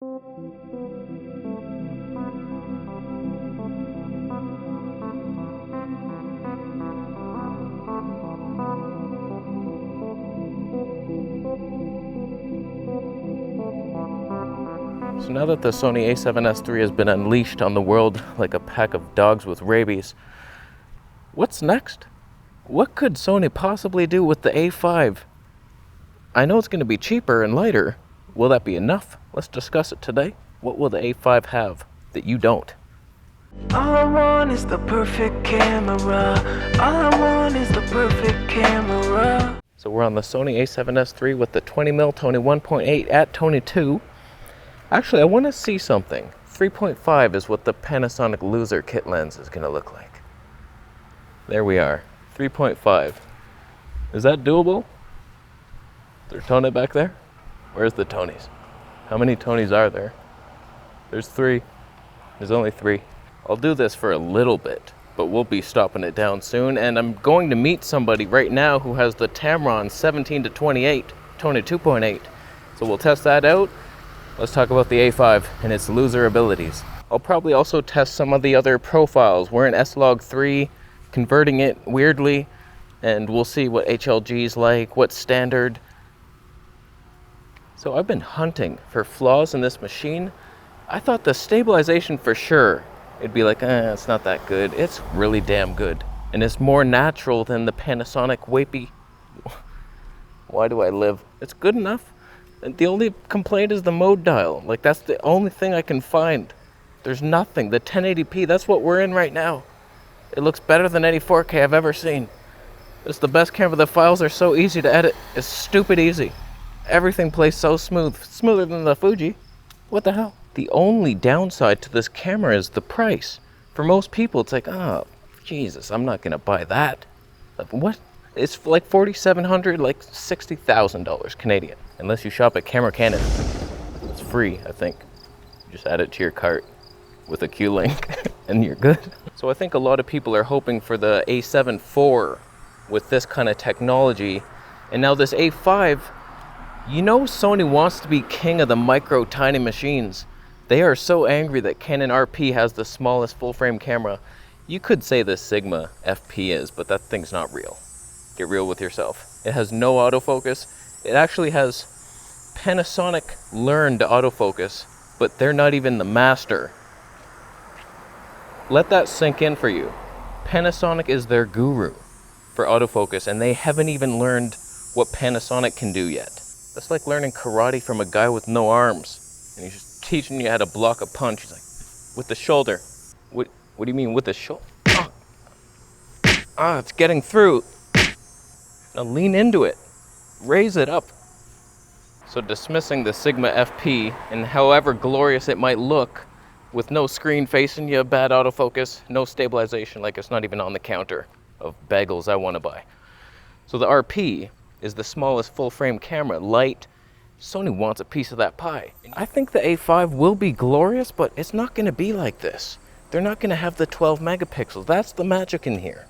So now that the Sony A7S III has been unleashed on the world like a pack of dogs with rabies, what's next? What could Sony possibly do with the A5? I know it's going to be cheaper and lighter. Will that be enough? Let's discuss it today. What will the A5 have that you don't? All I want is the perfect camera. All I want is the perfect camera. So we're on the Sony A7S III with the 20mm Toneh 1.8 at Toneh 2. Actually, I want to see something. 3.5 is what the Panasonic loser kit lens is going to look like. There we are. 3.5. Is that doable? Is there a Toneh back there? Where's the Tonehs? How many Tonehs are there? There's 3. There's only 3. I'll do this for a little bit, but we'll be stopping it down soon. And I'm going to meet somebody right now who has the Tamron 17-28 Toneh 2.8. So we'll test that out. Let's talk about the A5 and its loser abilities. I'll probably also test some of the other profiles. We're in S-Log 3, converting it weirdly, and we'll see what HLG's like, what's standard. So I've been hunting for flaws in this machine. I thought the stabilization for sure, it'd be like, it's not that good. It's really damn good. And it's more natural than the Panasonic Wapey. Why do I live? It's good enough. And the only complaint is the mode dial. Like, that's the only thing I can find. There's nothing. The 1080p, that's what we're in right now. It looks better than any 4K I've ever seen. It's the best camera. The files are so easy to edit. It's stupid easy. Everything plays so smooth. Smoother than the Fuji. What the hell? The only downside to this camera is the price. For most people, it's like, oh, Jesus, I'm not going to buy that. Like, what? It's like $4,700, like $60,000 Canadian. Unless you shop at Camera Canada. It's free, I think. You just add it to your cart with a Q link and you're good. So I think a lot of people are hoping for the A7 IV with this kind of technology. And now this A5, you know Sony wants to be king of the micro tiny machines. They are so angry that Canon RP has the smallest full frame camera. You could say the Sigma FP is, but that thing's not real. Get real with yourself. It has no autofocus. It actually has Panasonic learned autofocus, but they're not even the master. Let that sink in for you. Panasonic is their guru for autofocus, and they haven't even learned what Panasonic can do yet. That's like learning karate from a guy with no arms, and he's just teaching you how to block a punch. He's like, with the shoulder. What do you mean with the shoulder? It's getting through. Now lean into it. Raise it up. So dismissing the Sigma FP, and however glorious it might look, with no screen facing you, bad autofocus, no stabilization, like it's not even on the counter of bagels I want to buy. So the RP is the smallest full frame camera, light. Sony wants a piece of that pie. I think the A5 will be glorious, but it's not going to be like this. They're not going to have the 12 megapixels. That's the magic in here.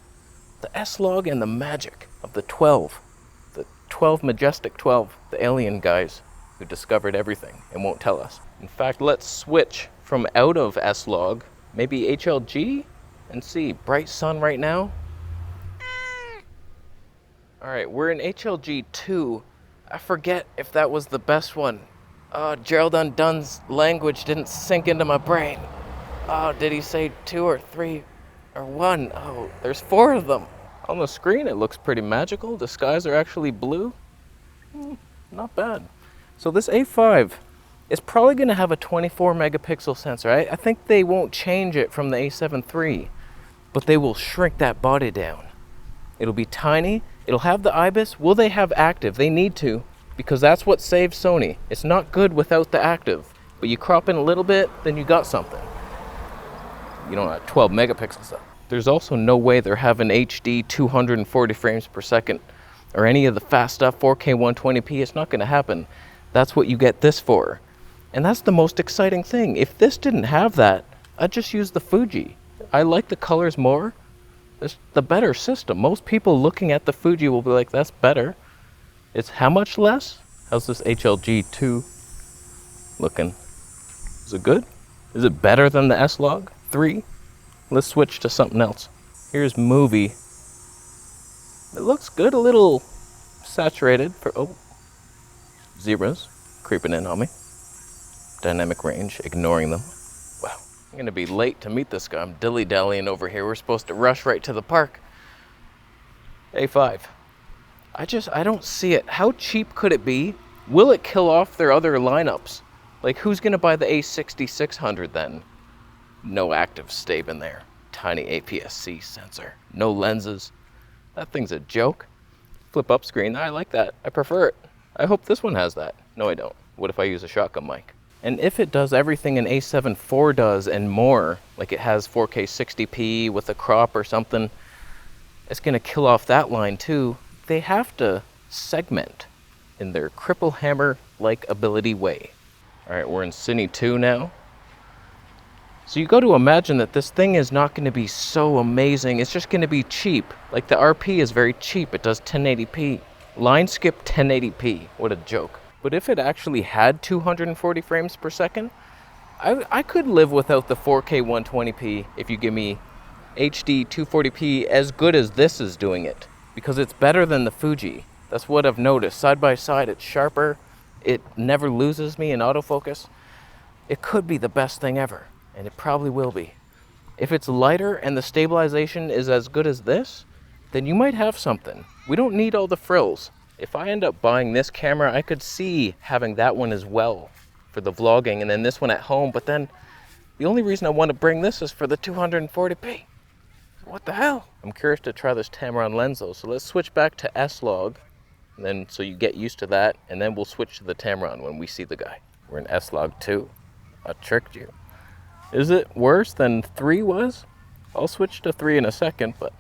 The S-Log and the magic of the 12. The 12 majestic 12, the alien guys who discovered everything and won't tell us. In fact, let's switch from out of S-Log, maybe HLG, and see. Bright sun right now. All right, we're in HLG 2. I forget if that was the best one. Gerald Undun's language didn't sink into my brain. Did he say 2 or 3 or 1? Oh, there's 4 of them. On the screen, it looks pretty magical. The skies are actually blue. Not bad. So this A5 is probably going to have a 24 megapixel sensor. I think they won't change it from the A7 III, but they will shrink that body down. It'll be tiny. It'll have the IBIS. Will they have active? They need to, because that's what saves Sony. It's not good without the active, but you crop in a little bit, then you got something. You don't have 12 megapixels though. There's also no way they're having HD 240 frames per second or any of the fast stuff, 4K 120p. It's not going to happen. That's what you get this for. And that's the most exciting thing. If this didn't have that, I'd just use the Fuji. I like the colors more. It's the better system. Most people looking at the Fuji will be like, that's better. It's how much less? How's this HLG 2 looking? Is it good? Is it better than the S-Log 3? Let's switch to something else. Here's movie. It looks good, a little saturated for, oh, zebras creeping in on me. Dynamic range, ignoring them. Wow, I'm gonna be late to meet this guy. I'm dilly-dallying over here. We're supposed to rush right to the park. A5. I don't see it. How cheap could it be? Will it kill off their other lineups? Like, who's gonna buy the A6600 then? No active stave in there. Tiny APS-C sensor. No lenses. That thing's a joke. Flip up screen, I like that. I prefer it. I hope this one has that. No, I don't. What if I use a shotgun mic? And if it does everything an A7 IV does and more, like it has 4K 60p with a crop or something, it's gonna kill off that line too. They have to segment in their cripple hammer-like ability way. All right, we're in Cine 2 now. So you got to imagine that this thing is not going to be so amazing. It's just going to be cheap. Like the RP is very cheap. It does 1080p. Line skip 1080p. What a joke. But if it actually had 240 frames per second, I could live without the 4K 120p if you give me HD 240p as good as this is doing it. Because it's better than the Fuji. That's what I've noticed. Side by side, it's sharper. It never loses me in autofocus. It could be the best thing ever. And it probably will be. If it's lighter and the stabilization is as good as this, then you might have something. We don't need all the frills. If I end up buying this camera, I could see having that one as well for the vlogging and then this one at home. But then the only reason I want to bring this is for the 240p. What the hell? I'm curious to try this Tamron lens though. So let's switch back to S-Log. And then so you get used to that. And then we'll switch to the Tamron when we see the guy. We're in S-Log 2. I tricked you. Is it worse than 3 was? I'll switch to 3 in a second, but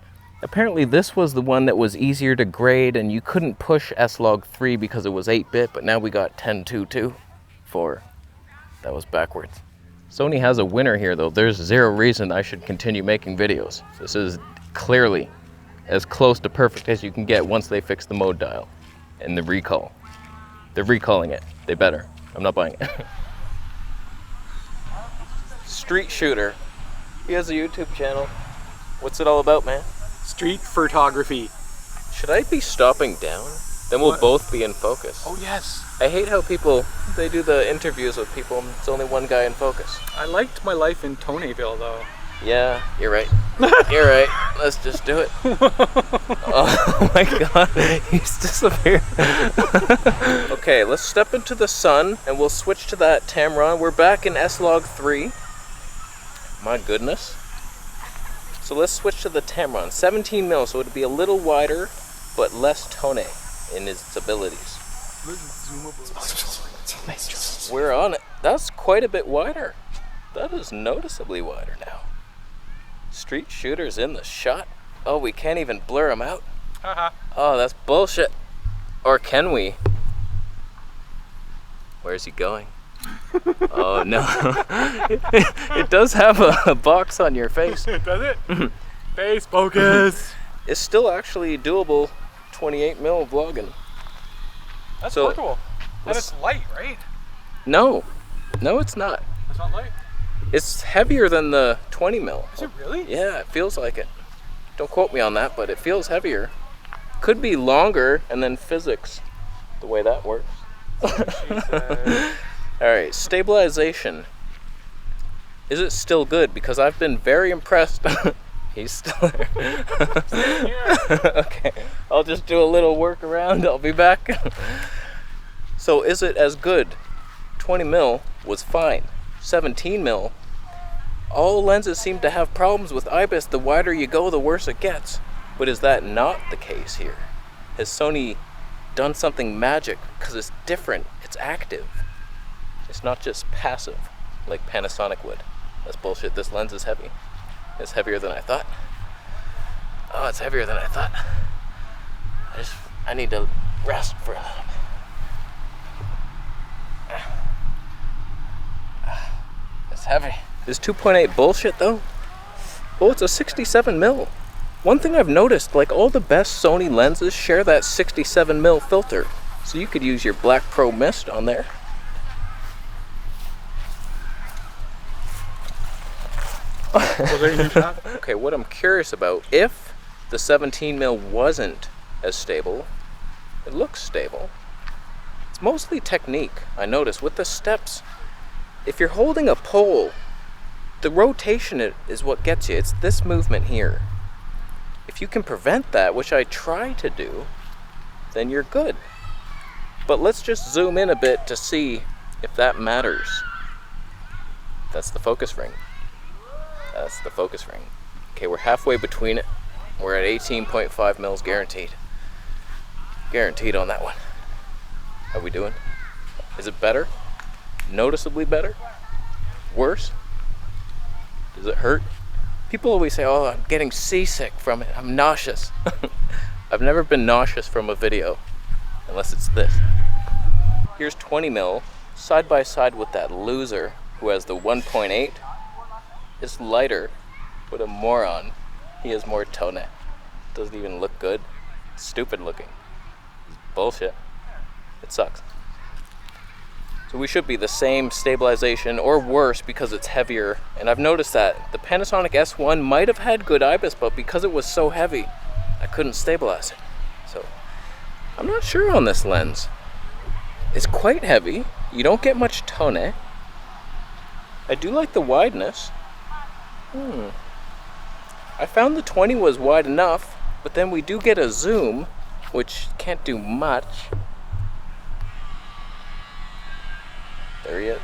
apparently this was the one that was easier to grade and you couldn't push S-Log 3 because it was 8-bit, but now we got 10.2.2 for. That was backwards. Sony has a winner here though. There's zero reason I should continue making videos. This is clearly as close to perfect as you can get once they fix the mode dial and the recall. They're recalling it. They better. I'm not buying it. Street shooter. He has a YouTube channel. What's it all about, man? Street photography. Should I be stopping down? Then we'll both be in focus. Oh yes. I hate how people, they do the interviews with people and it's only one guy in focus. I liked my life in Tonehville though. Yeah, you're right. You're right. Let's just do it. Oh my god, he's disappeared. Okay, let's step into the sun and we'll switch to that Tamron. We're back in S-Log 3. My goodness. So let's switch to the Tamron. 17 mil, so it'd be a little wider, but less Toneh in its abilities. We're on it. That's quite a bit wider. That is noticeably wider now. Street shooters in the shot. Oh, we can't even blur them out. Oh, that's bullshit. Or can we? Where's he going? Oh no. It does have a box on your face. Does it? Face focus. It's still actually doable 28 mil vlogging. That's so, workable. And it's light, right? No, it's not. It's not light? It's heavier than the 20 mil. Is it really? Yeah, it feels like it. Don't quote me on that, but it feels heavier. Could be longer, and then physics, the way that works. All right, stabilization. Is it still good? Because I've been very impressed. He's still there. Okay, I'll just do a little workaround. I'll be back. So is it as good? 20 mil was fine. 17 mil. All lenses seem to have problems with IBIS. The wider you go, the worse it gets. But is that not the case here? Has Sony done something magic? Because it's different. It's active. It's not just passive like Panasonic would. That's bullshit. This lens is heavy. It's heavier than I thought. Oh, it's heavier than I thought. I need to rest for a little bit. It's heavy. Is 2.8 bullshit though? Oh, it's a 67 mil. One thing I've noticed, like all the best Sony lenses share that 67 mil filter. So you could use your Black Pro Mist on there. Was there a new shot? Okay, what I'm curious about, if the 17mm wasn't as stable, it looks stable. It's mostly technique, I noticed, with the steps. If you're holding a pole, the rotation is what gets you. It's this movement here. If you can prevent that, which I try to do, then you're good. But let's just zoom in a bit to see if that matters. That's the focus ring. That's the focus ring. Okay, we're halfway between it. We're at 18.5 mils guaranteed. Guaranteed on that one. How we doing? Is it better? Noticeably better? Worse? Does it hurt? People always say, oh, I'm getting seasick from it. I'm nauseous. I've never been nauseous from a video, unless it's this. Here's 20mm, side by side with that loser who has the 1.8. It's lighter, but a moron. He has more Toneh. Doesn't even look good. It's stupid looking. It's bullshit. It sucks. So we should be the same stabilization or worse because it's heavier. And I've noticed that the Panasonic S1 might have had good IBIS, but because it was so heavy, I couldn't stabilize it. So I'm not sure on this lens. It's quite heavy. You don't get much Toneh. I do like the wideness. I found the 20 was wide enough, but then we do get a zoom, which can't do much. There he is.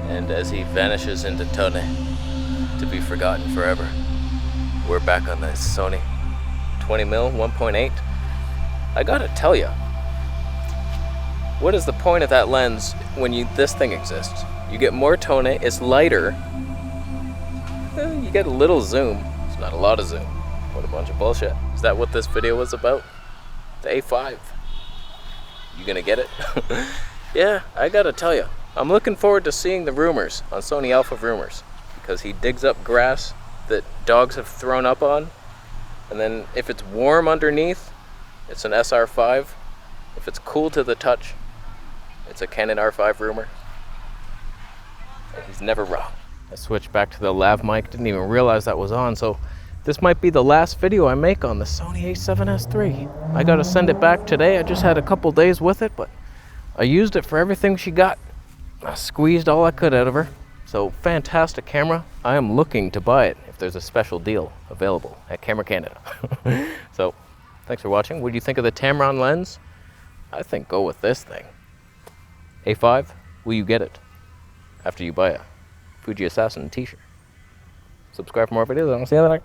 And as he vanishes into Toneh, to be forgotten forever, we're back on this Sony 20mm 1.8. I gotta tell you, what is the point of that lens when this thing exists? You get more Toneh, it's lighter, you get a little zoom. It's not a lot of zoom. What a bunch of bullshit. Is that what this video was about? The A5. You gonna get it? Yeah, I gotta tell you, I'm looking forward to seeing the rumors on Sony Alpha Rumors, because he digs up grass that dogs have thrown up on, and then if it's warm underneath, it's an SR5. If it's cool to the touch, it's a Canon R5 rumor. And he's never wrong. I switched back to the lav mic, didn't even realize that was on, so this might be the last video I make on the Sony A7S III. I gotta send it back today. I just had a couple days with it, but I used it for everything she got. I squeezed all I could out of her. So fantastic camera. I am looking to buy it if there's a special deal available at Camera Canada. So thanks for watching. What do you think of the Tamron lens? I think go with this thing. A5, will you get it after you buy a Fuji Assassin t-shirt? Subscribe for more videos and I'll see you later.